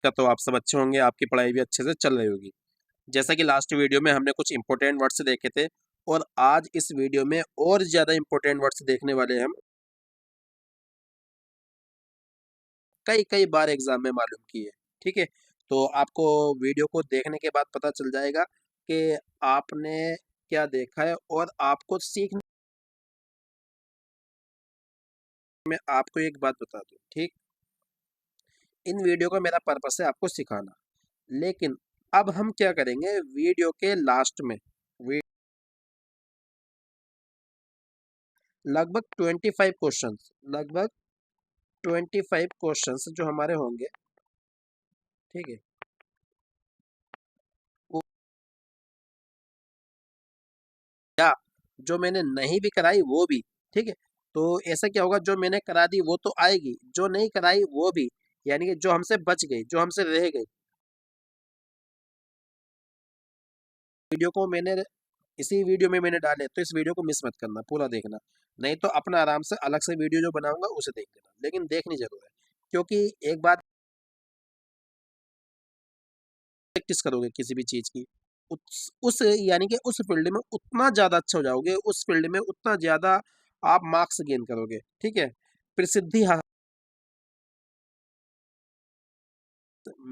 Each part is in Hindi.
का तो आप सब अच्छे होंगे, आपकी पढ़ाई भी अच्छे से चल रही होगी। जैसा कि लास्ट वीडियो में हमने कुछ इंपॉर्टेंट वर्ड्स देखे थे और आज इस वीडियो में और ज़्यादा इंपॉर्टेंट वर्ड्स देखने वाले हैं हम। कई बार एग्जाम में मालूम किए, ठीक है। तो आपको वीडियो को देखने के बाद पता चल जाएगा कि आपने क्या देखा है और आपको सीखने में। आपको एक बात बता दूं, ठीक, इन वीडियो का मेरा पर्पस है आपको सिखाना। लेकिन अब हम क्या करेंगे वीडियो के लास्ट में, लगभग 25 क्वेश्चंस, लगभग 25 क्वेश्चंस जो हमारे होंगे, ठीक है। वो या जो मैंने नहीं भी कराई वो भी, ठीक है। तो ऐसा क्या होगा, जो मैंने करा दी वो तो आएगी, जो नहीं कराई वो भी, यानी कि जो हमसे बच गई, जो हमसे रह गई। वीडियो को मैंने इसी वीडियो में मैंने डाले, तो इस वीडियो को मिस मत करना, पूरा देखना। नहीं तो अपना आराम से अलग से वीडियो जो बनाऊंगा उसे देख लेना, लेकिन देखनी जरूर है। क्योंकि एक बात, प्रैक्टिस करोगे किसी भी चीज की, उस यानी कि उस फील्ड में उतना ज्यादा अच्छा हो जाओगे, उस फील्ड में उतना ज्यादा आप मार्क्स गेन करोगे, ठीक है। प्रसिद्धि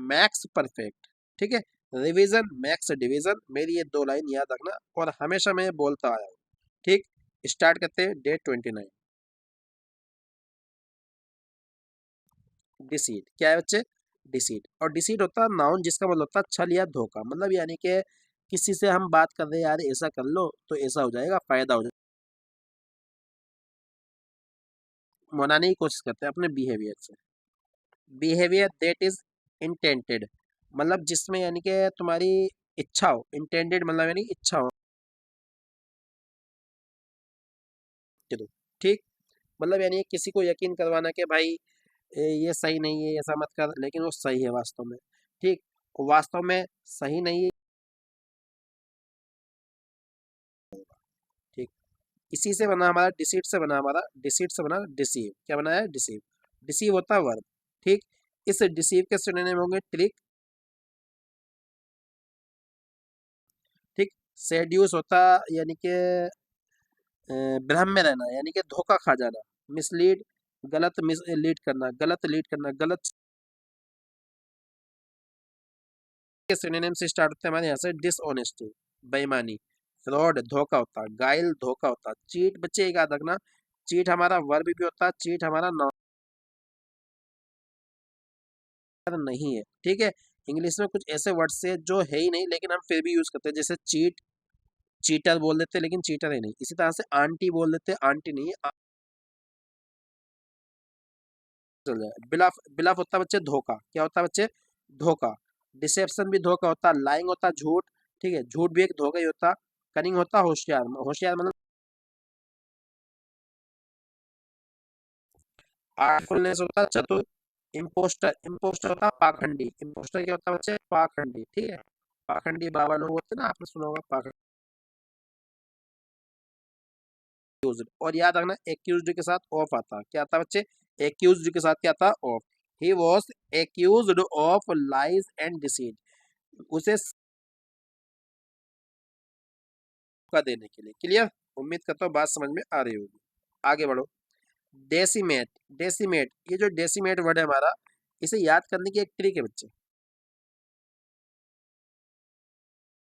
मैक्स परफेक्ट, ठीक है। रिवीजन मैक्स डिवीजन, मेरी ये दो लाइन याद रखना और हमेशा मैं बोलता आया हूँ, ठीक। स्टार्ट करते हैं डे 29। डिसीट क्या है बच्चे? डिसीट, और डिसीट होता है नाउन जिसका मतलब होता है छल या धोखा, मतलब यानी कि किसी से हम बात कर रहे हैं, यार ऐसा कर लो तो ऐसा हो जाएगा, फायदा हो जाएगा, मनाने की कोशिश करते हैं अपने बिहेवियर से। बिहेवियर दैट इज इंटेंटेड, मतलब जिसमें यानी कि तुम्हारी इच्छा हो, इंटेंडेड मतलब यानी इच्छा हो, चलो, ठीक। मतलब यानी किसी को यकीन करवाना कि भाई ये सही नहीं है, ऐसा मत कर, लेकिन वो सही है वास्तव में, ठीक। वास्तव में सही नहीं है, ठीक। इसी से बना हमारा डिसीट, से बना हमारा डिसीट, से बना डिसीव। क्या बना है? डिसीव। डिसीव होता है वर्ब, ठीक। इस डिसीव के सिनोनिम होंगे ट्रिक, ठीक। सेड्यूस होता यानी कि भ्रम में रहना, यानी कि धोखा खा जाना। मिसलीड, गलत मिसलीड करना, गलत लीड करना, गलत के सिनोनिम से स्टार्ट होते हैं हमारे यहाँ से। डिसऑनेस्टी बेईमानी, फ्रॉड धोखा होता है, गाइल धोखा होता है, चीट बच्चे एक याद रखना, चीट हमारा वर्ब भी होता है, चीट हमारा नाउन नहीं है, ठीक है। इंग्लिश में कुछ ऐसे वर्ड्स है जो है ही नहीं लेकिन हम फिर भी यूज करते हैं, जैसे चीट, चीटर बोल देते हैं लेकिन चीटर है नहीं। इसी तरह से आंटी बोल देते हैं, आंटी नहीं है, चल जाए। बिलफ, बिलफ होता है बच्चे धोखा। क्या होता है बच्चे? धोखा। डिसेप्शन भी धोखा होता है, लाइंग होता है झूठ, ठीक है, झूठ भी एक धोखा ही होता। कनिंग होता होशियार, होशियार मतलब। आर्टफुलनेस होता है चतुर। इम्पोस्टर, इम्पोस्टर होता है पाखंडी। इम्पोस्टर क्या होता है बच्चे? पाखंडी, ठीक है। पाखंडी बाबा लोग होते हैं ना, आपने सुना होगा पाखंडी। और याद रखना एक्यूज्ड के साथ ऑफ आता है। क्या आता है बच्चे? एक्यूज्ड के साथ क्या आता है? Of. He was accused of lies and deceit, उसे धोखा देने के लिए। क्लियर? उम्मीद करता हूँ बात समझ में आ रही होगी। आगे बढ़ो। डेसिमेट, डेसिमेट, ये जो डेसिमेट वर्ड है हमारा, इसे याद करने की एक ट्रिक है बच्चे।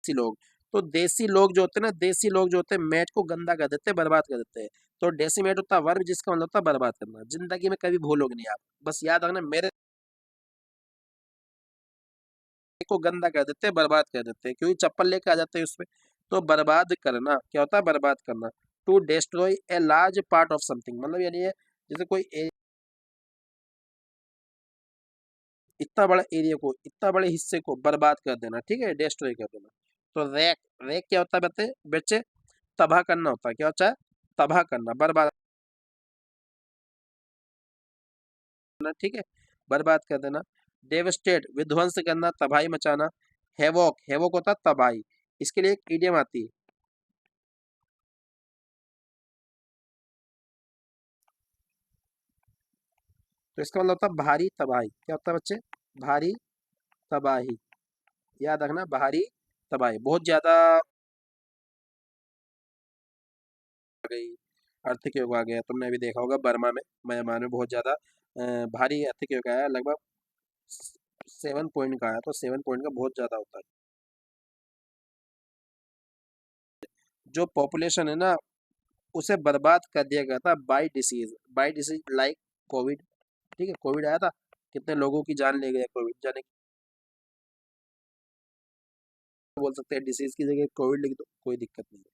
देसी लोग, तो देसी लोग जो होते हैं ना, देसी लोग जो होते हैं मैट को गंदा कर देते हैं, बर्बाद कर देते हैं। तो डेसिमेट होता है वर्ब जिसका मतलब होता है बर्बाद करना। जिंदगी में कभी भूलोगे नहीं आप, बस याद रखना, मेरे को गंदा कर देते हैं, बर्बाद कर देते हैं, क्योंकि चप्पल लेके आ जाते हैं उसमें। तो बर्बाद करना क्या होता है? बर्बाद करना। To destroy a large part of something, मतलब यानी ये जैसे कोई इतना बड़ा एरिया को, इतना बड़े हिस्से को बर्बाद कर देना, ठीक है, डिस्ट्रॉय कर देना। तो रैक, रैक क्या होता है बच्चे? बच्चे तबाह करना होता है। क्या होता है? तबाह करना, बर्बाद करना, ठीक है, बर्बाद कर देना। डेवस्टेट विध्वंस करना, तबाही मचाना। हेवॉक, हेवॉक होता है तबाही। इसके लिए एक इडियम आती है, तो इसका मतलब होता है भारी तबाही। क्या होता है बच्चे? भारी तबाही, याद रखना बाहरी तबाही, बहुत ज्यादा आ गई, अर्थक्वेक आ गया, तुमने अभी देखा होगा बर्मा में, म्यांमार में बहुत ज्यादा भारी अर्थक्वेक आया, लगभग 7 पॉइंट का आया, तो 7 पॉइंट का बहुत ज्यादा होता है। जो पॉपुलेशन है ना उसे बर्बाद कर दिया गया था बाई डिसीज लाइक कोविड। ठीक है, कोविड आया था, कितने लोगों की जान ले गया कोविड, जाने बोल सकते हैं डिसीज की जगह कोविड लिख दो, कोई दिक्कत नहीं है।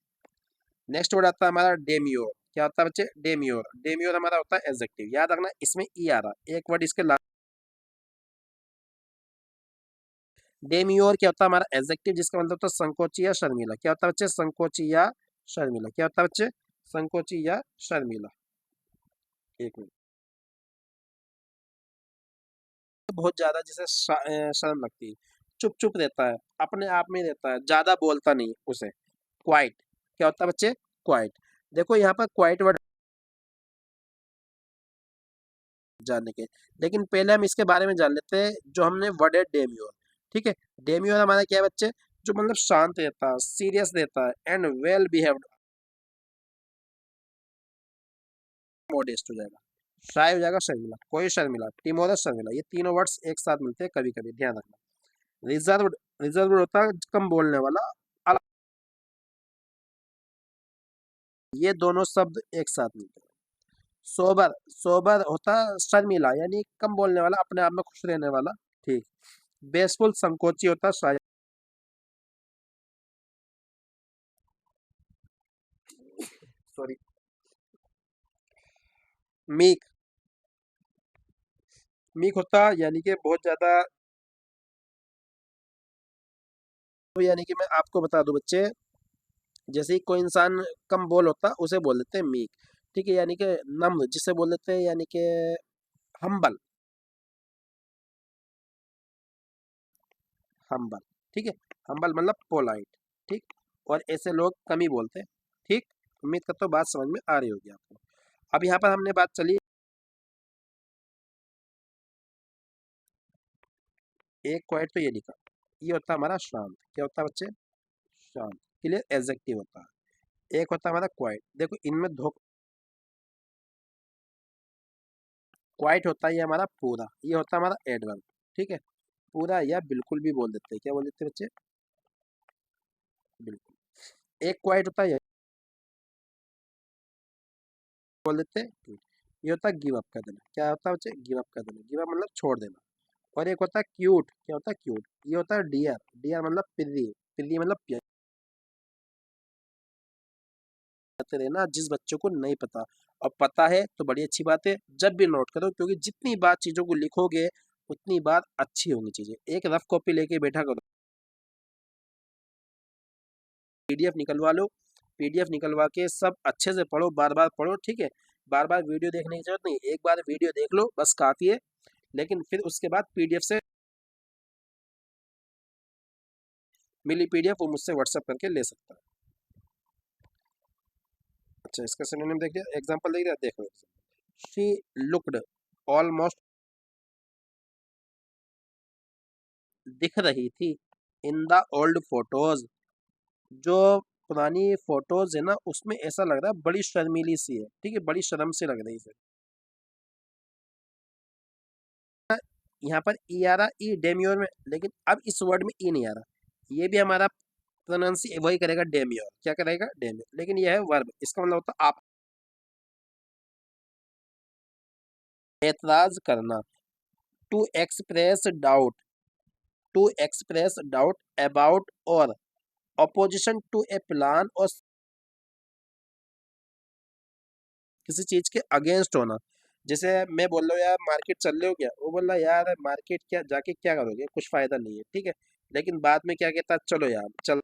नेक्स्ट वर्ड आता है हमारा डेमियोर। क्या होता है बच्चे? डेमियोर। डेमियोर हमारा होता है एडजेक्टिव, याद रखना इसमें ई आ रहा है, एक वर्ड इसके लास्ट। डेमियोर क्या होता है? हमारा एडजेक्टिव जिसका मतलब होता है संकोची या शर्मिला। क्या होता है बच्चे? संकोची या शर्मिला। क्या होता है बच्चे? संकोची या शर्मिला। एक मिनट। बहुत ज्यादा जिसे शर्म लगती है, चुप चुप रहता है, अपने आप में रहता है, ज्यादा बोलता नहीं उसे, क्वाइट। क्या होता है बच्चे? क्वाइट। देखो यहाँ पर क्वाइट वर्ड जानने के, लेकिन पहले हम इसके बारे में जान लेते हैं जो हमने वर्ड है डेमियोर। ठीक है, डेमियोर हमारा क्या है बच्चे? जो मतलब शांत रहता है, सीरियस रहता है, एंड वेल बिहेव्ड, मॉडेस्ट हो जाएगा, शाय हो जाएगा, शर्मिला, कोई शर्मिला, टिमोरस, शर्मिला, ये तीनों वर्ड्स एक साथ मिलते हैं कभी कभी, ध्यान रखना। रिजर्व, रिजर्व होता है कम बोलने वाला, ये दोनों शब्द एक साथ मिलते हैं। सोबर, सोबर होता है शर्मिला, यानी कम बोलने वाला, अपने आप में खुश रहने वाला। ठीक। बेसफुल, संकोची होता है, शायद। सॉरी। मीक, मीक होता है यानी कि बहुत ज्यादा, तो यानी कि मैं आपको बता दूं बच्चे, जैसे ही कोई इंसान कम बोल होता है उसे बोल देते हैं मीक। ठीक है, यानी कि नम्र जिसे बोल देते हैं, यानी कि हम्बल, हम्बल। ठीक है, हम्बल मतलब पोलाइट। ठीक, और ऐसे लोग कम ही बोलते हैं। ठीक, उम्मीद करता हूँ बात समझ में आ रही होगी आपको। अब यहाँ पर हमने बात चली, एक क्वाइट तो ये लिखा, ये होता है हमारा शांत। क्या होता है बच्चे? शांत, क्लियर, एडजेक्टिव होता है। एक होता है हमारा क्वाइट, देखो इनमें दो, क्वाइट होता है ये हमारा पूरा, ये होता है हमारा एडवर्ब। ठीक है, पूरा या बिल्कुल भी बोल देते हैं, क्या बोल देते हैं बच्चे? बिल्कुल। एक क्वाइट होता है ये बोल देते हैं good। ये होता है गिव अप कर देना। क्या होता है बच्चे? गिव अप कर देना, गिव अप मतलब छोड़ देना। और एक होता है क्यूट। क्या होता है? क्यूट। ये होता है डियर, डियर मतलब प्रिय, प्रिय मतलब प्यार करते रहना जिस बच्चों को नहीं पता, और पता है तो बड़ी अच्छी बात है, जब भी नोट करो, क्योंकि जितनी बार चीजों को लिखोगे उतनी बार अच्छी होंगी चीजें। एक रफ कॉपी लेके बैठा करो, पीडीएफ निकलवा लो, पीडीएफ निकलवा के सब अच्छे से पढ़ो, बार बार पढ़ो। ठीक है, बार बार वीडियो देखने की जरूरत नहीं, एक बार वीडियो देख लो बस काफी है, लेकिन फिर उसके बाद पीडीएफ से मिली पीडीएफ वो मुझसे व्हाट्सएप करके ले सकता है। अच्छा, इसका सिनोनिम देख लिया, एग्जांपल देख लिया, देखो। शी लुक्ड ऑलमोस्ट, दिख रही थी, इन द ओल्ड फोटोज, जो पुरानी फोटोज है ना उसमें ऐसा लग रहा है बड़ी शर्मीली सी है। ठीक है, बड़ी शर्म से लग रही है। यहाँ पर ई आ रहा, ई डेमियोर में, लेकिन अब इस वर्ड में ई नहीं आ रहा, ये भी हमारा प्रोनाउंसी वही करेगा डेमियोर। क्या करेगा? डेमियोर, लेकिन यह है वर्ब, इसका मतलब होता है आप, एतराज करना, to express doubt, to express doubt about, और अपोजिशन टू ए प्लान, और किसी चीज के अगेंस्ट होना। जैसे मैं बोल रहा हूँ यार मार्केट चल रहे हो क्या, वो बोल रहा है यार मार्केट क्या जाके क्या करोगे, कुछ फायदा नहीं है। ठीक है, लेकिन बाद में क्या कहता है, चलो यार चल,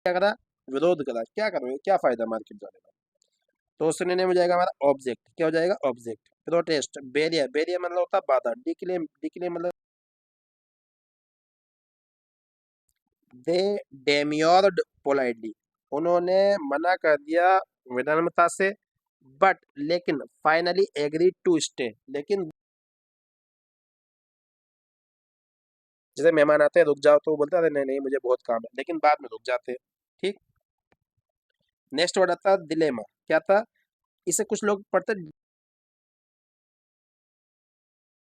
क्या करा? विरोध करा, क्या करोगे, क्या फायदा मार्केट जाने का। तो सुनने में जाएगा हमारा ऑब्जेक्ट। क्या हो जाएगा? ऑब्जेक्ट। प्रोटेस्ट, बैरियर, बैरियर मतलब होता है बाधा, डिक्लेम, डिक्लेम मतलब दे डेम्योर्ड पोलाइटली, उन्होंने मना कर दिया विनम्रता से, बट लेकिन फाइनली एग्री टू स्टे, लेकिन जैसे मेहमान आते हैं रुक जाओ तो वो बोलते हैं अरे नहीं नहीं मुझे बहुत काम है, लेकिन बाद में रुक जाते हैं। ठीक। नेक्स्ट वर्ड आता है दिलेमा। क्या था? इसे कुछ लोग पढ़ते हैं,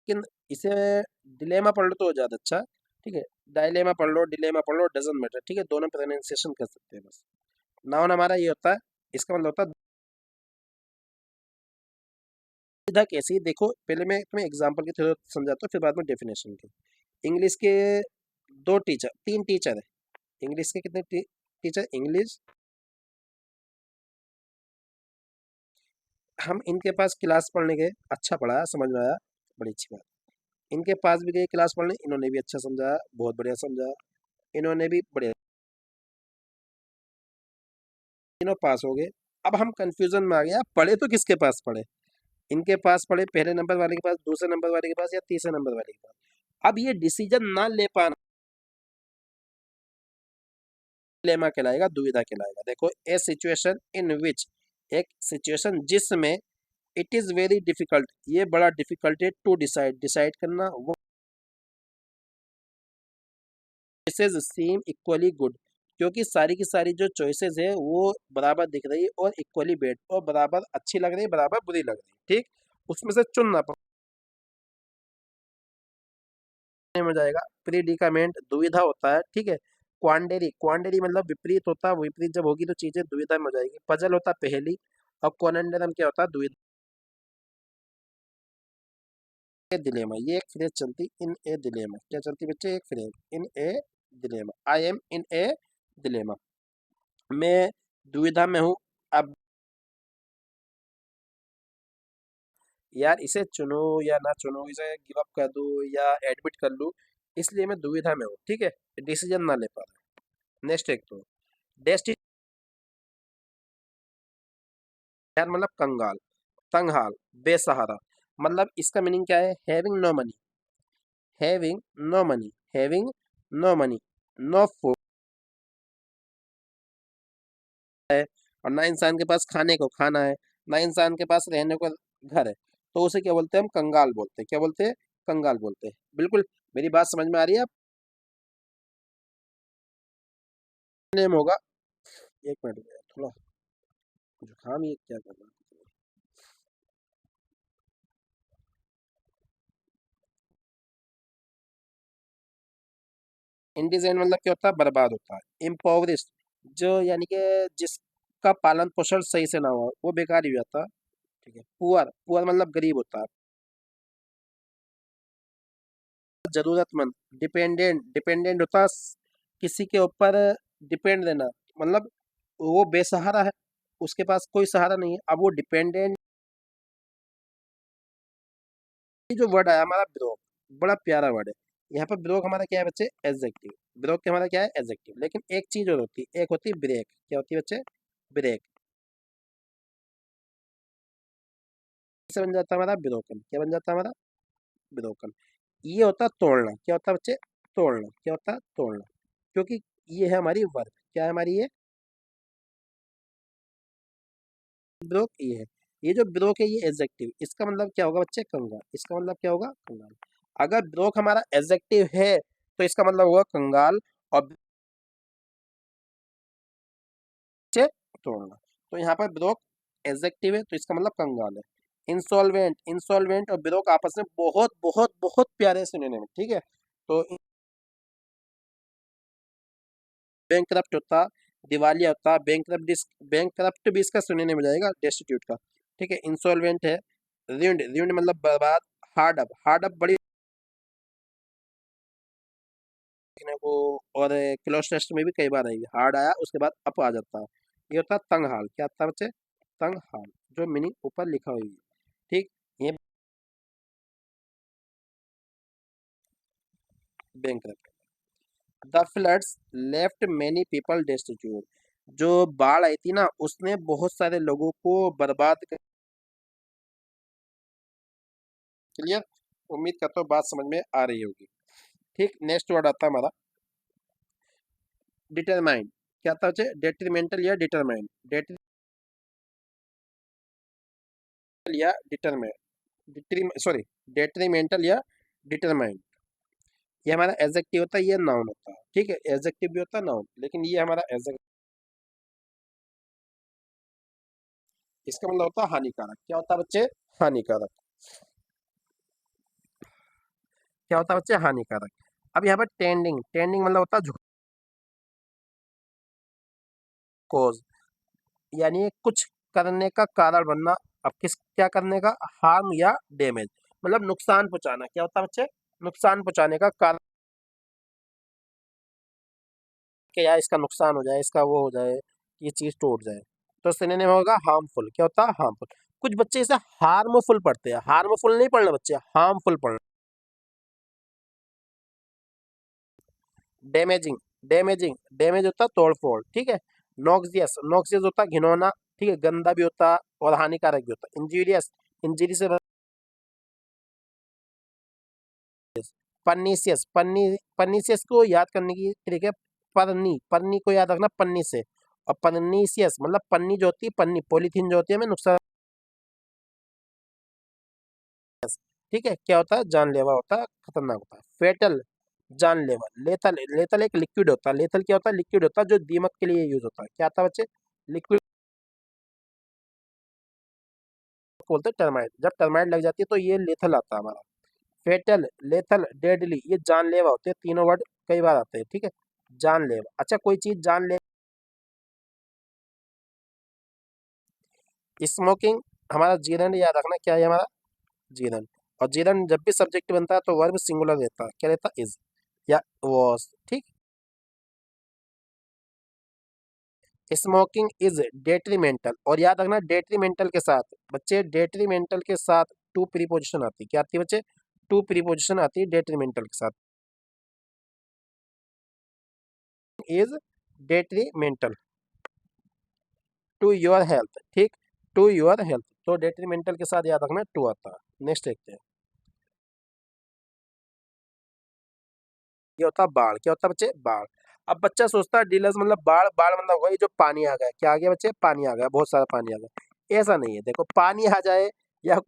लेकिन इसे डिलेमा पढ़ लो तो ज्यादा अच्छा। ठीक है। डायलेमा पढ़ लो, डिलेमा पढ़ लो, डजेंट मैटर। ठीक है, दोनों प्रोनाउंसिएशन कर सकते हैं बस। नाउन हमारा ये होता है, इसका मतलब होता है दुविधा। कैसी? देखो पहले मैं तुम्हें एग्जांपल के थ्रू समझाता हूँ, फिर बाद में डेफिनेशन की। इंग्लिश के दो टीचर, तीन टीचर है। इंग्लिश के कितने टीचर? इंग्लिश। हम इनके पास क्लास पढ़ने गए, अच्छा पढ़ाया, समझ में आया, बड़ी अच्छी बात। इनके पास भी गए क्लास पढ़ने, इन्होंने भी अच्छा समझाया, बहुत बढ़िया समझाया, इन्होंने भी बढ़िया, तीनों पास हो गए। अब हम कंफ्यूजन में आ गया, पढ़े तो किसके पास पढ़े? इनके पास पढ़े, पहले नंबर वाले के पास, दूसरे नंबर वाले के पास, या तीसरे नंबर वाले के पास? अब ये डिसीजन ना ले पाना लेमा कहलाएगा, दुविधा कहलाएगा। देखो, ए सिचुएशन इन विच, एक सिचुएशन जिसमें इट इज वेरी डिफिकल्ट, ये बड़ा डिफिकल्ट है, टू डिसाइड, डिसाइड करना, वो चॉइसेस सीम इक्वली गुड, क्योंकि सारी की सारी जो चॉइसेस है वो बराबर दिख रही है और इक्वली बेड, और बराबर अच्छी लग रही है, बराबर बुरी लग रही है। ठीक। उसमें से चुनना में जाएगा। प्रीडिकामेंट दुविधा होता है। ठीक है। क्वांडेरी, क्वांडेरी मतलब विपरीत होता है, विपरीत जब होगी तो चीजें दुविधा में हो जाएगी। पजल होता है पहेली, और कोनंडरम क्या होता है? दुविधा। दिलेमा, ये एक फ्रेज चलती, इन ए दिलेमा। क्या चलती बच्चे? एक phrase, in A दिलेमा। I am इन ए दिलेमा, मैं दुविधा में हूँ। अब यार इसे चुनो या ना चुनो, इसे गिव अप कर दूं या एडमिट कर लूं, इसलिए मैं दुविधा में हूँ। ठीक है, डिसीजन ना ले पा रहा। नेक्स्ट एक तो डेस्टिनी, यार मतलब कंगाल, तंगहाल, बेसहारा। मतलब इसका मीनिंग क्या है? Having no money, having no money, having no money, no food है, और ना इंसान के पास खाने को खाना है, ना इंसान के पास रहने को घर है, तो उसे क्या बोलते हैं? हम कंगाल बोलते हैं। क्या बोलते हैं? कंगाल बोलते हैं। बिल्कुल। मेरी बात समझ में आ रही है? नेम होगा, एक मिनट में थोड़ा जुकाम, ये क्या कर रहा है? इंडिजेंट मतलब क्या होता है? बर्बाद होता है। इम्पोवरिस्ट, जो यानी कि जिसका पालन पोषण सही से ना हो, वो बेकार ही हो जाता है। ठीक है। पुअर, पुअर मतलब गरीब होता है। जरूरतमंद, डिपेंडेंट, डिपेंडेंट होता है किसी के ऊपर डिपेंड रहना, मतलब वो बेसहारा है, उसके पास कोई सहारा नहीं है, अब वो डिपेंडेंट। ये जो वर्ड है हमारा ब्रोक, बड़ा प्यारा वर्ड है। यहाँ पर ब्रोक हमारा क्या है बच्चे? एडजेक्टिव। ब्रोक के हमारा क्या है? एडजेक्टिव। लेकिन एक चीज और होती है, एक होती है ब्रेक। क्या होती है बच्चे? ब्रेक। से बन जाता है हमारा ब्रोकन। क्या बन जाता है हमारा? ब्रोकन। ये होता है तोड़ना। क्या होता है बच्चे? तोड़ना। क्या होता है? तोड़ना। क्योंकि ये है हमारी वर्ब। क्या है हमारी ये? ब्रोक ये है। ये जो ब्रोक है ये एडजेक्टिव, इसका मतलब क्या होगा बच्चे? कंगाल। इसका मतलब क्या होगा? कंगाल। अगर ब्रोक हमारा एडजेक्टिव है तो इसका मतलब होगा कंगाल, और बच्चे तोड़ना। तो यहाँ पर ब्रोक एडजेक्टिव है तो इसका मतलब कंगाल है। इंसॉल्वेंट, इंसॉल्वेंट और ब्रोक आपस में बहुत बहुत बहुत प्यारे सिनोनिम। ठीक है। तो बैंकरप्ट होता, दिवालिया होता, बैंकरप्ट भी इसका सुनने में जाएगा, डेस्टिट्यूट का। ठीक है। इंसॉल्वेंट है। ऋण, ऋण मतलब बर्बाद। हार्ड अप, हार्ड अप बड़ी देखने को, और क्लोज टेस्ट में भी कई बार आएगी, हार्ड आया उसके बाद अप आ जाता है। ये होता है तंग हाल। क्या होता है बच्चे? तंग हाल, जो मीनिंग ऊपर लिखा हुई है। ठीक। ये bankrupt. The floods left many people destitute, जो बाढ़ आई थी ना उसने बहुत सारे लोगों को बर्बाद कर। क्लियर? उम्मीद करता हूँ बात समझ में आ रही होगी। ठीक। नेक्स्ट वर्ड आता है हमारा डिटरमाइन। क्या था बच्चे? डेट्रीमेंटल या डिटरमाइन, डेट्रीमेंटल या डिटरमाइन, सॉरी, डेट्रीमेंटल या डिटरमाइन। ये हमारा एडजेक्टिव होता है, ये नाउन होता है, ठीक है, एडजेक्टिव भी होता है नाउन, लेकिन ये हमारा एडजेक्टिव, इसका मतलब होता है हानिकारक। क्या होता है बच्चे? हानिकारक। क्या होता है बच्चे? हानिकारक। अब यहाँ पर टेंडिंग, टेंडिंग मतलब होता है कोज, यानी कुछ करने का कारण बनना। अब किस, क्या करने का? हार्म या डैमेज, मतलब नुकसान पहुंचाना। क्या होता है बच्चे? नुकसान पहुंचाने का कारण, कि यार इसका नुकसान हो जाए, इसका वो हो जाए, ये चीज टूट जाए, तो सिनोनिम होगा हार्मफुल। क्या होता है? हार्मफुल। कुछ बच्चे इसे हार्मफुल पढ़ते हैं, हार्मफुल नहीं पढ़ना बच्चे, हार्मफुल पढ़ना। डैमेजिंग, डैमेजिंग, डैमेज होता है तोड़फोड़, ठीक है। नॉक्सियस, नॉक्सियस होता है घिनौना, ठीक है, गंदा भी होता है और हानिकारक भी होता है। इंजीरियस, इंजरी से, परनीसियस, परनीसियस को याद करने की तरीके, परनी, परनी को याद रखना पन्नी से, और परनीसियस मतलब पन्नी जो होती है, पन्नी पॉलीथीन जो होती है, हमें नुकसान, ठीक है। क्या होता है? जानलेवा होता है, खतरनाक होता है। फेटल, जानलेवा। लेथल, लेथल एक लिक्विड होता है। लेथल क्या होता है? लिक्विड होता है जो दीमक के लिए यूज होता है। क्या आता है बच्चे? लिक्विड बोलते हैं टर्माइट। जब टर्माइट लग जाती है तो ये लेथल आता है हमारा। फेटल, लेथल, डेडली, ये जानलेवा होते हैं। तीनों वर्ड कई बार आते हैं, ठीक है। जानलेवा। अच्छा, कोई चीज जानलेवा, स्मोकिंग, हमारा जीरन याद रखना, क्या है हमारा? जीरन। और जीरन जब भी सब्जेक्ट बनता है तो वर्ब सिंगुलर रहता है। क्या रहता है? इज या वॉज, ठीक। स्मोकिंग इज डेट्रीमेंटल, और याद रखना डेट्रीमेंटल के साथ बच्चे, डेट्रीमेंटल के साथ टू प्रीपोजिशन आती है। क्या आती है बच्चे? टू प्रीपोजिशन आती है डेट्रीमेंटल के साथ। Is detrimental to your health, ठीक, टू योर हेल्थ, तो डेट्रीमेंटल के साथ याद रखना टू आता है। नेक्स्ट देखते हैं। ये होता है बाढ़। क्या होता है बच्चे? बाढ़। अब बच्चा सोचता है डीलर्स मतलब बाढ़, बाढ़ मतलब वही जो पानी आ गया। क्या आ गया बच्चे? पानी आ गया, बहुत सारा पानी आ गया। ऐसा नहीं है, देखो पानी आ जाए या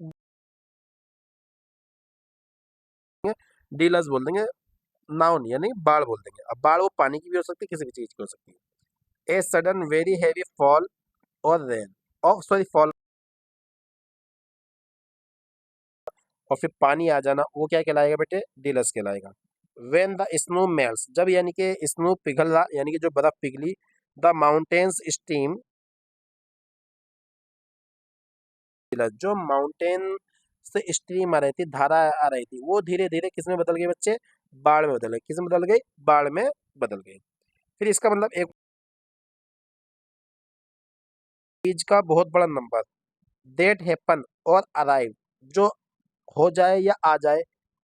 डीलर्स बोल देंगे, नाउन यानी बाढ़ बोल देंगे। अब बाढ़ वो पानी की भी हो सकती है, किसी भी चीज की हो सकती है। A sudden very heavy fall और रेन, और सॉरी फॉल, और फिर पानी आ जाना, वो क्या कहलाएगा बेटे? डीलर्स कहलाएगा। वेन द स्नो मेल्स, जब यानी कि स्नो पिघल रहा, यानी कि जो बर्फ पिघली, द माउंटेन्स स्टीम, जो माउंटेन से स्ट्रीम आ रही थी, धारा आ रही थी, वो धीरे धीरे किस में बदल गई बच्चे? बाढ़ में बदल गई। किस में बदल गई? बाढ़ में बदल गई। फिर इसका मतलब एक चीज का बहुत बड़ा नंबर, देट हैपन और अराइव, जो हो जाए या आ जाए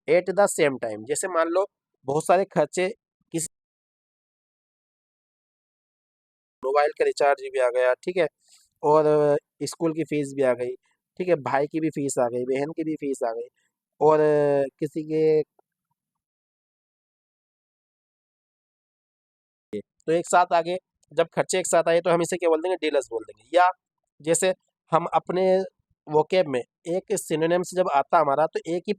एट द सेम टाइम। जैसे मान लो बहुत सारे खर्चे, किसी मोबाइल का रिचार्ज भी आ गया, ठीक है, और स्कूल की फीस भी आ गई, ठीक है, भाई की भी फीस आ गई, बहन की भी फीस आ गई, और किसी के, तो एक साथ आ गए। जब खर्चे एक साथ आए तो हम इसे क्या बोल देंगे? डीलर्स बोल देंगे। या जैसे हम अपने वोकेब में एक सिनोनिम से जब आता हमारा तो एक ही,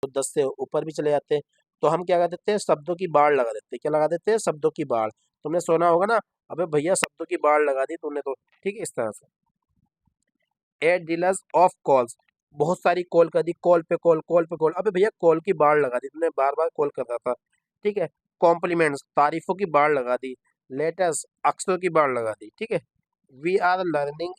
10 से ऊपर भी चले जाते हैं, तो हम क्या कर देते हैं? शब्दों की बाढ़ लगा देते हैं। क्या लगा देते हैं? शब्दों की बाढ़। तुमने सुना होगा ना, अबे भैया शब्दों की बाढ़ लगा दी तूने तो, ठीक है, इस तरह से। एट डीलर्स ऑफ कॉल्स, बहुत सारी कॉल कर दी, कॉल पे कॉल, कॉल पे कॉल, अबे भैया कॉल की बाढ़ लगा दी तुमने, बार बार कॉल कर रहा था, ठीक है। कॉम्प्लीमेंट्स, तारीफों की बाढ़ लगा दी। लेटर्स, अक्षरों की बाढ़ लगा दी, ठीक है। We are learning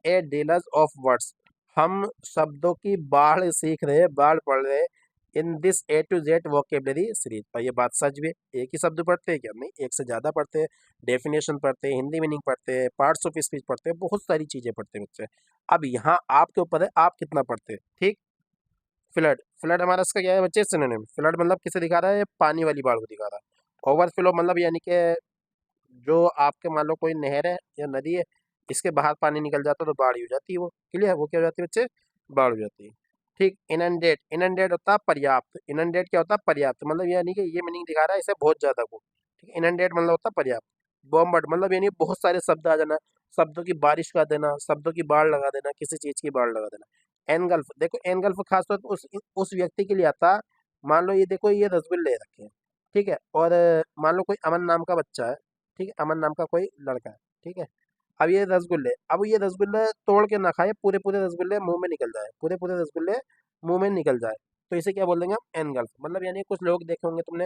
a deluge of words, हम शब्दों की बाढ़ सीख रहे हैं, बाढ़ पढ़ रहे हैं। In this A to Z vocabulary series, और ये बात सच भी है। एक ही शब्द पढ़ते हैं क्या? नहीं, एक से ज़्यादा पढ़ते हैं। डेफिनेशन पढ़ते हैं, हिंदी मीनिंग पढ़ते हैं, पार्ट्स ऑफ स्पीच पढ़ते हैं, बहुत सारी चीज़ें पढ़ते हैं बच्चे। अब यहाँ आपके ऊपर है, आप कितना पढ़ते हैं, ठीक। फ्लड, फ्लड हमारा इसका क्या है बच्चे? सिनोनिम। फ्लड मतलब किसे दिखा रहा है? पानी वाली बाढ़ को दिखा रहा है। ओवरफ्लो मतलब यानी कि जो आपके मान लो कोई नहर है या नदी है, इसके बाहर पानी निकल जाता है तो बाढ़ ही हो जाती है वो। क्लियर? वो क्या हो जाती है बच्चे? बाढ़ हो जाती है, ठीक। इनंडेट, इनंडेट होता है पर्याप्त। इनंडेट क्या होता है? पर्याप्त, मतलब यानी कि ये मीनिंग दिखा रहा है इसे बहुत ज्यादा को, ठीक है। इनंडेट मतलब होता है पर्याप्त। बॉम्बर्ड मतलब यानी बहुत सारे शब्द आ जाना, शब्दों की बारिश कर देना, शब्दों की बाढ़ लगा देना, किसी चीज की बाढ़ लगा देना। एनगल्फ, देखो एनगल्फ खास तौर पर उस व्यक्ति के लिए आता, मान लो ये देखो ये रसगुल्ले रखे हैं, ठीक है, और मान लो कोई अमन नाम का बच्चा है, ठीक है, अमन नाम का कोई लड़का है, ठीक है, अब ये रसगुल्ले, अब ये रसगुल्ले तोड़ के ना खाए, पूरे पूरे रसगुल्ले मुंह में निकल जाए, पूरे पूरे रसगुल्ले मुंह में निकल जाए, तो इसे क्या बोल देंगे हम, एनगल्फ। मतलब यानी कुछ लोग देखे होंगे तुमने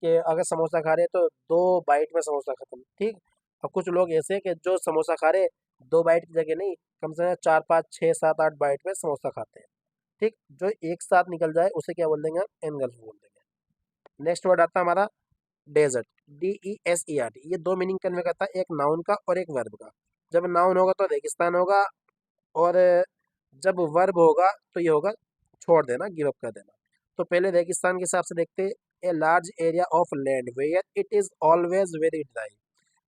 कि अगर समोसा खा रहे हैं तो 2 बाइट में समोसा खत्म, ठीक। और कुछ लोग ऐसे हैं कि जो समोसा खा रहे 2 बाइट की जगह नहीं, कम से कम 4 5 6 7 8 बाइट में समोसा खाते हैं, ठीक। जो एक साथ निकल जाए उसे क्या बोल देंगे हम, एनगल्फ बोल देंगे। नेक्स्ट वर्ड आता है हमारा डेजर्ट, DESERT। ये 2 मीनिंग कन्वे करता है, एक नाउन का और एक वर्ब का। जब नाउन होगा तो रेगिस्तान होगा, और जब वर्ब होगा तो ये होगा छोड़ देना, गिव अप कर देना। तो पहले रेगिस्तान के हिसाब से देखते, a large area of land where it is always very dry.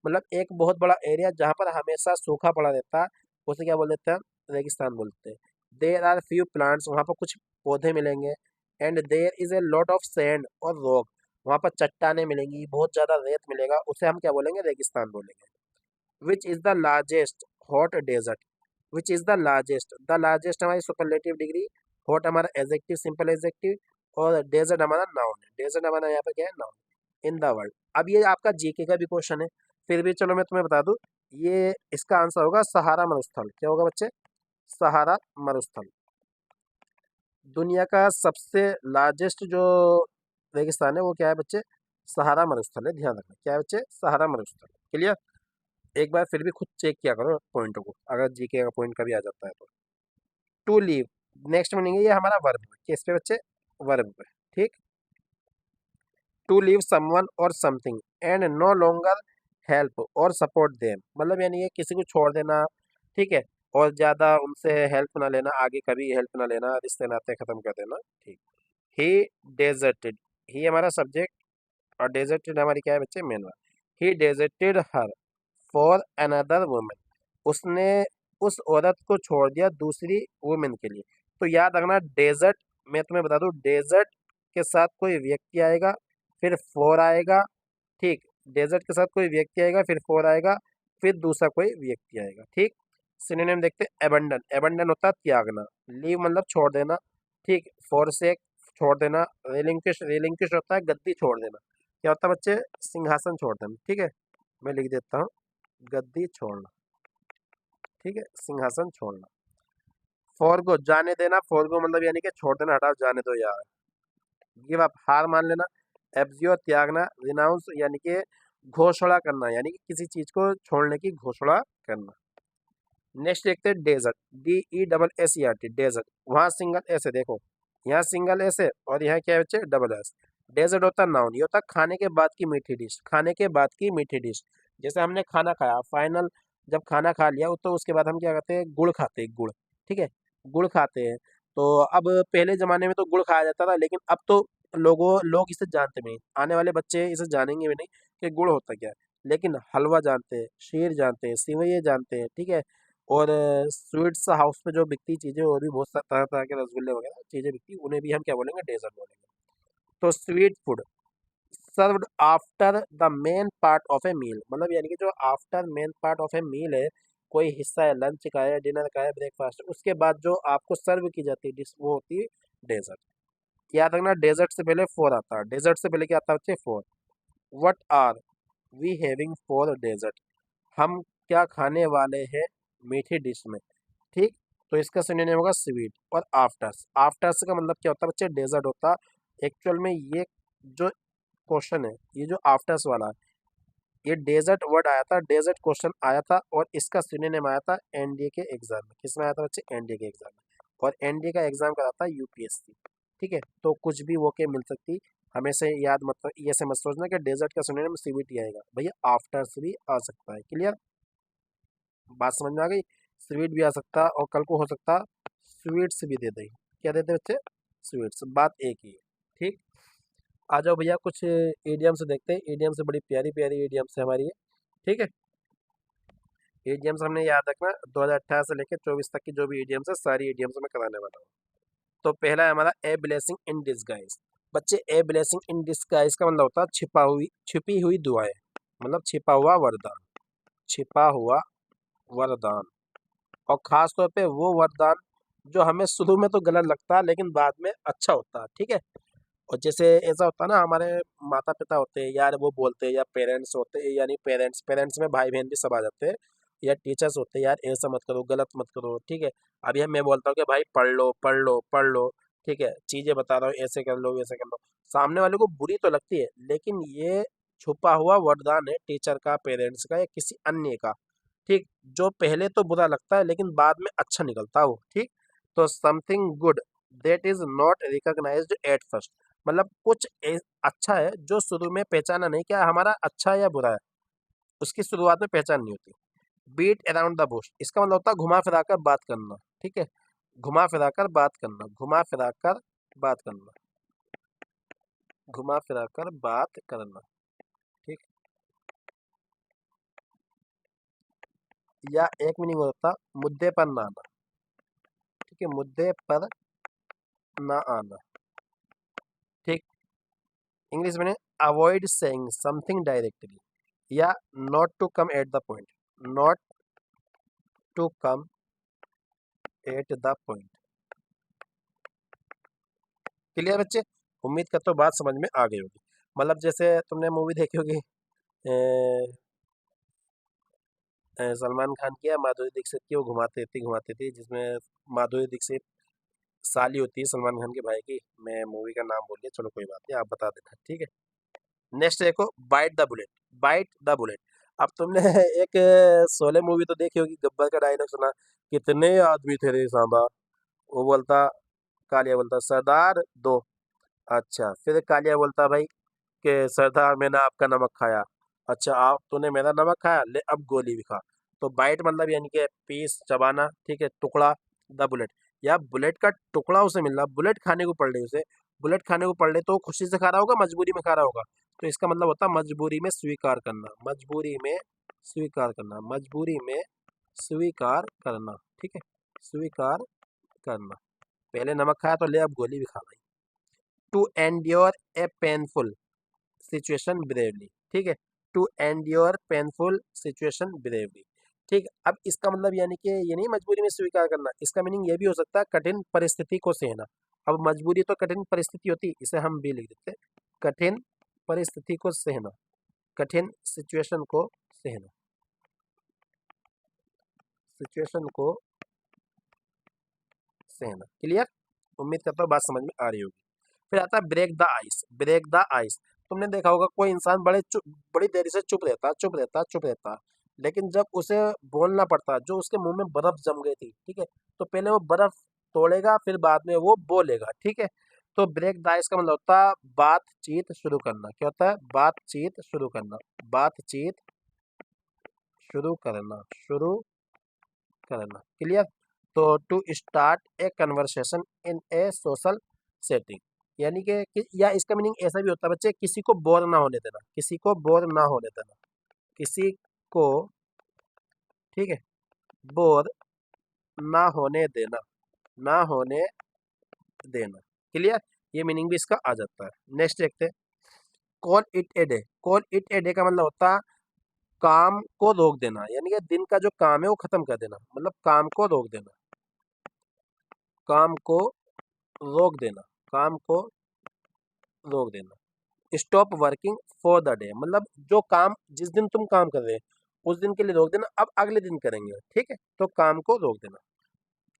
मतलब एक बहुत बड़ा एरिया जहाँ पर हमेशा सूखा पड़ा रहता है, उसे क्या बोल देते हैं, रेगिस्तान बोलते हैं। देयर आर फ्यू प्लांट्स, वहाँ पर कुछ पौधे मिलेंगे। And there is a lot of sand और रॉक, वहाँ पर चट्टाने मिलेंगी, बहुत ज़्यादा रेत मिलेगा, उसे हम क्या बोलेंगे, रेगिस्तान बोलेंगे। Which is the largest hot desert, which is the largest हमारी सुपरलेटिव डिग्री, हॉट हमारा एडजेक्टिव, सिंपल एडजेक्टिव, और डेजर्ट हमारा नाउन है। डेजर्ट हमारा यहाँ पे क्या है, नाउन इन द वर्ल्ड। अब ये आपका जीके का भी क्वेश्चन है, फिर भी चलो मैं तुम्हें बता दूं, ये इसका आंसर होगा सहारा मरुस्थल। क्या होगा बच्चे, सहारा मरुस्थल। दुनिया का सबसे लार्जेस्ट जो रेगिस्तान है वो क्या है बच्चे, सहारा मरुस्थल है। ध्यान रखना क्या है बच्चे, सहारा मरुस्थल। क्लियर। एक बार फिर भी खुद चेक किया करो पॉइंटों को, अगर जीके का पॉइंट कभी आ जाता है तो। टू लीव, नेक्स्ट मीनिंग है ये हमारा वर्ब है, किस पे बच्चे, वर्ब पे, ठीक। To leave someone or something and no longer help or support them, मतलब यानी ये किसी को छोड़ देना, ठीक है, और ज़्यादा उनसे हेल्प ना लेना, आगे कभी हेल्प ना लेना, रिश्ते नाते खत्म कर देना, ठीक। ही डेजर्टेड, ही हमारा सब्जेक्ट, और डेजर्टेड हमारी क्या है बच्चे, main verb. He deserted her for another women, उसने उस औरत को छोड़ दिया दूसरी वुमेन के लिए। तो याद रखना डेजर्ट, मैं तुम्हें बता दूं, डेजर्ट के साथ कोई व्यक्ति आएगा, फिर फॉर आएगा, ठीक। डेजर्ट के साथ कोई व्यक्ति आएगा, फिर फॉर आएगा, फिर दूसरा कोई व्यक्ति आएगा, ठीक। सिनोनिम देखते हैं, एबंडन, एबंडन होता है त्यागना, लीव मतलब छोड़ देना, ठीक। फॉरसेक छोड़ देना, रेलिंक्विश, रेलिंक्विश होता है गद्दी छोड़ देना। क्या होता है बच्चे, सिंहासन छोड़ देना, ठीक है। मैं लिख देता हूँ, गद्दी छोड़ना, ठीक है, सिंहासन छोड़ना। फॉरगो जाने देना, फॉरगो मतलब यानी कि छोड़ देना, हटाओ, जाने दो यार। गिव अप हार मान लेना। एब्जियो त्यागना। रिनाउंस यानी कि घोषणा करना, यानी कि किसी चीज को छोड़ने की घोषणा करना। नेक्स्ट देखते हैं डेजर्ट, DESSERT, डेजर्ट। वहाँ सिंगल एस है, देखो यहाँ सिंगल एस है और यहाँ क्या है बच्चे, डबल एस। डेजर्ट होता है नाउन, ये होता है खाने के बाद की मीठी डिश, खाने के बाद की मीठी डिश। जैसे हमने खाना खाया, फाइनल जब खाना खा लिया तो उसके बाद हम क्या करते हैं, गुड़ खाते हैं, गुड़, ठीक है, गुड़ खाते हैं। तो अब पहले जमाने में तो गुड़ खाया जाता था, लेकिन अब तो लोग इसे जानते नहीं, आने वाले बच्चे इसे जानेंगे भी नहीं कि गुड़ होता क्या है। लेकिन हलवा जानते हैं, शीर जानते हैं, सिवैये जानते हैं, ठीक है। और स्वीट्स हाउस पे जो बिकती चीज़ें, और भी बहुत तरह तरह के रसगुल्ले वगैरह चीज़ें बिकती, उन्हें भी हम क्या बोलेंगे, डेजर्ट बोलेंगे। तो sweet food served after the main part of a meal, मतलब यानी कि जो after main part of a meal है, कोई हिस्सा है लंच का है, डिनर का है, ब्रेकफास्ट, उसके बाद जो आपको सर्व की जाती है डिश, वो होती है डेजर्ट। याद रखना डेजर्ट से पहले फोर आता है, डेजर्ट से पहले क्या आता है बच्चे, four. What are we having for dessert, हम क्या खाने वाले हैं मीठी डिश में, ठीक। तो इसका सिनोनिम होगा स्वीट। और आफ्टर्स, आफ्टर्स का मतलब क्या होता है बच्चे, डेजर्ट होता है। एक्चुअल में ये जो क्वेश्चन है, ये जो आफ्टर्स वाला है, ये डेजर्ट वर्ड आया था, डेजर्ट क्वेश्चन आया था, और इसका सिनोनिम आया था एनडीए के एग्जाम में। किसमें आया था बच्चे, एनडीए के एग्जाम में। और एनडीए का एग्जाम कराता है यूपीएससी, ठीक है। तो कुछ भी वो के मिल सकती, हमेशा याद मत, ये से मत सोचना कि डेजर्ट का सिनोनिम सीवीटी आएगा, भैया आफ्टर्स भी आ सकता है। क्लियर, बात समझ में आ गई। स्वीट भी आ सकता, और कल को हो सकता स्वीट्स भी दे दें। क्या देते बच्चे, स्वीट्स, बात एक ही है, ठीक। आ जाओ भैया, कुछ ईडियम्स देखते हैं। ईडियम्स बड़ी प्यारी प्यारी ईडियम्स है हमारी ये, ठीक है। ईडियम्स हमने याद रखना, 2018 से लेकर 24 तक की जो भी ईडियम्स है, सारी ईडियम्स में कराने वाला हूँ। तो पहला है हमारा ए ब्लेसिंग इन डिस्गाइज। बच्चे ए ब्लेसिंग इन डिस्गाइज का मतलब होता है छिपी हुई दुआएं, मतलब छिपा हुआ वरदान, छिपा हुआ वरदान। और खास तौर पे वो वरदान जो हमें शुरू में तो गलत लगता है लेकिन बाद में अच्छा होता है, ठीक है। और जैसे ऐसा होता है ना, हमारे माता पिता होते हैं यार, वो बोलते हैं, या पेरेंट्स होते हैं, यानी पेरेंट्स पेरेंट्स में भाई बहन भी सब आ जाते हैं, या टीचर्स होते हैं यार, ऐसा मत करो, गलत मत करो, ठीक है। अभी मैं बोलता हूँ कि भाई पढ़ लो पढ़ लो पढ़ लो, ठीक है, चीजें बता रहा हूँ, ऐसे कर लो वैसे कर लो, सामने वाले को बुरी तो लगती है, लेकिन ये छुपा हुआ वरदान है टीचर का, पेरेंट्स का, या किसी अन्य का, ठीक, जो पहले तो बुरा लगता है लेकिन बाद में अच्छा निकलता है वो, ठीक। तो something good that is not recognised at first, मतलब कुछ अच्छा है जो शुरू में पहचाना नहीं क्या हमारा अच्छा है या बुरा है, उसकी शुरुआत में पहचान नहीं होती। बीट अराउंड द बुश, इसका मतलब होता है घुमा फिरा कर बात करना, ठीक है, घुमा फिरा कर बात करना, घुमा फिरा कर बात करना, घुमा फिरा कर बात करना, ठीक। या एक मीनिंग होता मुद्दे पर ना आना, ठीक है, मुद्दे पर ना आना, ठीक। इंग्लिश में अवॉइड सेइंग समथिंग डायरेक्टली, या not to come at the point, not to come at the point. Clear बच्चे? उम्मीद करता हूँ बात समझ में आ गई होगी। मतलब जैसे तुमने मूवी देखी होगी, सलमान खान की या माधुरी दीक्षित की, वो घुमाती थी, जिसमें माधुरी दीक्षित साली होती है सलमान खान के भाई की। मैं मूवी का नाम भूल गया, चलो कोई बात नहीं, आप बता देना, ठीक है। नेक्स्ट देखो, bite the bullet, bite the bullet. अब तुमने एक शोले मूवी तो देखी होगी, गब्बर का डायलॉग सुना, कितने आदमी थे रे सांबा, वो बोलता, कालिया बोलता सरदार दो, अच्छा, फिर कालिया बोलता भाई कि सरदार मैंने आपका नमक खाया, अच्छा आप तूने मेरा नमक खाया, ले अब गोली भी खा। तो बाइट मतलब यानी कि पीस, चबाना, ठीक है, टुकड़ा, द बुलेट, या बुलेट का टुकड़ा उसे मिल रहा, बुलेट खाने को पड़ रही उसे, बुलेट खाने को पड़ रही तो वो खुशी से खा रहा होगा, मजबूरी में खा रहा होगा, तो इसका मतलब होता है मजबूरी में स्वीकार करना, मजबूरी में स्वीकार करना, मजबूरी में स्वीकार करना, ठीक है, स्वीकार करना। पहले नमक खाया तो ले अब गोली भी खा भाई। To endure a painful situation bravely, ठीक है, to endure painful situation bravely, ठीक। अब इसका मतलब यानी कि ये नहीं मजबूरी में स्वीकार करना, इसका मीनिंग ये भी हो सकता है कठिन परिस्थिति को सहना। अब मजबूरी तो कठिन परिस्थिति होती, इसे हम भी लिख देते, कठिन परिस्थिति को सहना, कठिन सिचुएशन को सहना, सिचुएशन को सहना। क्लियर? उम्मीद करता हूँ बात समझ में आ रही होगी। फिर आता है break the ice, break the ice. तुमने देखा होगा कोई इंसान बड़ी देरी से चुप रहता, लेकिन जब उसे बोलना पड़ता, जो उसके मुंह में बर्फ जम गई थी, ठीक है, तो पहले वो बर्फ तोड़ेगा, फिर बाद में वो बोलेगा, ठीक है। तो ब्रेक द आइस का मतलब होता है बातचीत शुरू करना। क्या होता है? बातचीत शुरू करना, बातचीत शुरू करना, शुरू करना। क्लियर? तो to start a conversation in a social setting, यानी या इसका मीनिंग ऐसा भी होता है बच्चे, किसी को बोर ना होने देना, किसी को बोर ना होने देना, किसी को, ठीक है, बोर ना होने देना, ना होने देना। क्लियर? ये मीनिंग भी इसका आ जाता है। नेक्स्ट देखते हैं, call it a day, call it a day का मतलब होता है काम को रोक देना, यानी कि दिन का जो काम है वो खत्म कर देना, मतलब काम को रोक देना, काम को रोक देना, काम को रोक देना। Stop working for the day, मतलब जो काम जिस दिन तुम काम कर रहे हो उस दिन के लिए रोक देना, अब अगले दिन करेंगे, ठीक है, तो काम को रोक देना।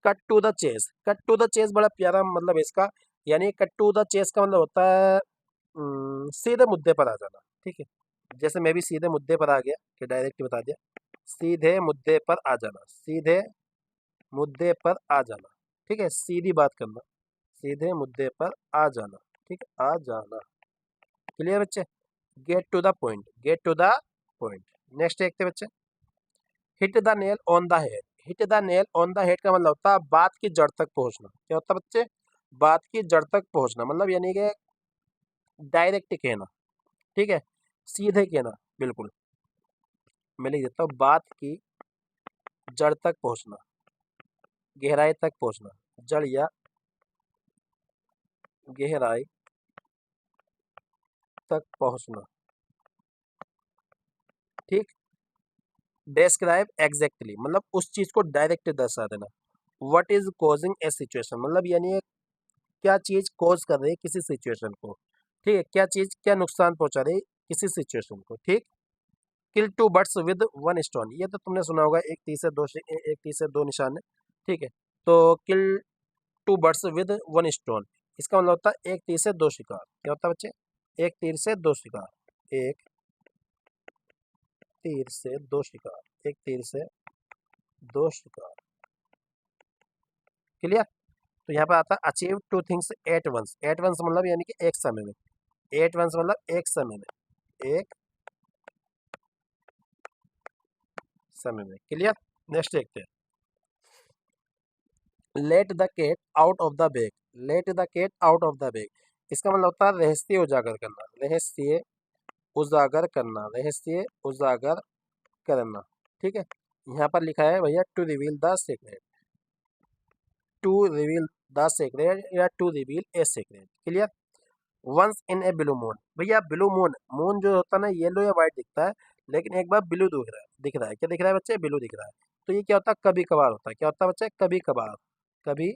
Cut to the chase, cut to the chase बड़ा प्यारा मतलब है इसका, यानी कट टू द चेस का मतलब होता है सीधे मुद्दे पर आ जाना, ठीक है। जैसे मैं भी सीधे मुद्दे पर आ गया कि डायरेक्ट बता दिया, सीधे मुद्दे पर आ जाना, सीधे मुद्दे पर आ जाना, ठीक है, सीधी बात करना, सीधे मुद्दे पर आ जाना, ठीक है, आ जाना। क्लियर बच्चे? Get to the point, get to the point. Next देखते हैं बच्चे, hit the nail on the head, hit the nail on the head का मतलब होता है बात की जड़ तक पहुंचना। क्या होता है बच्चे? बात की जड़ तक पहुंचना, मतलब यानी कि डायरेक्ट कहना, ठीक है, सीधे कहना, बिल्कुल। मैं लिख देता हूँ, बात की जड़ तक पहुंचना, गहराई तक पहुंचना, जड़ या गहराई तक पहुंचना, ठीक। डिस्क्राइब एग्जैक्टली, मतलब उस चीज को डायरेक्ट दर्शा देना, what is causing A situation, मतलब यानी क्या चीज कॉज कर रही है किसी सिचुएशन को, ठीक है, क्या चीज क्या नुकसान पहुंचा रही है किसी सिचुएशन को, ठीक। Kill two birds with one stone, ये तो तुमने सुना होगा, एक तीर से दो निशाने, ठीक है। तो kill two birds with one stone, इसका मतलब होता है एक तीर से दो शिकार। क्या होता है बच्चे? एक तीर से दो शिकार, एक तीर से दो शिकार, एक तीर से दो शिकार। क्लियर? तो यहाँ पर आता है achieve two things at once. At once मतलब यानी कि एक समय में, एट वंस मतलब एक समय में, एक समय में। क्लियर? नेक्स्ट देखते हैं, let the cat out of the bag. Let the cat out of the bag, इसका मतलब होता है रहस्य उजागर करना, रहस्य उजागर करना, रहस्य उजागर करना, ठीक है। यहाँ पर लिखा है भैया to reveal the secret, to reveal the secret या to reveal a secret. Clear? Once in a blue moon, भैया ब्लू मून, मून जो होता है ना येलो या व्हाइट दिखता है, लेकिन एक बार ब्लू दिख रहा है, क्या दिख रहा है बच्चे? ब्लू दिख रहा है। तो ये क्या होता है? कभी कभार होता है। क्या होता है बच्चे? कभी कभार, कभी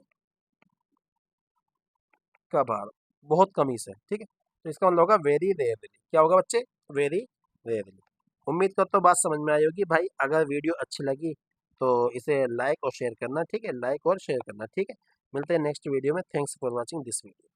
कभार, बहुत कमी से, ठीक है। तो इसका मतलब होगा वेरी रेयरली। क्या होगा बच्चे? Very rarely. उम्मीद करता हूँ बात समझ में आई होगी भाई। अगर वीडियो अच्छी लगी तो इसे लाइक और शेयर करना, ठीक है, लाइक और शेयर करना, ठीक है। मिलते हैं नेक्स्ट वीडियो में। Thanks for watching this video.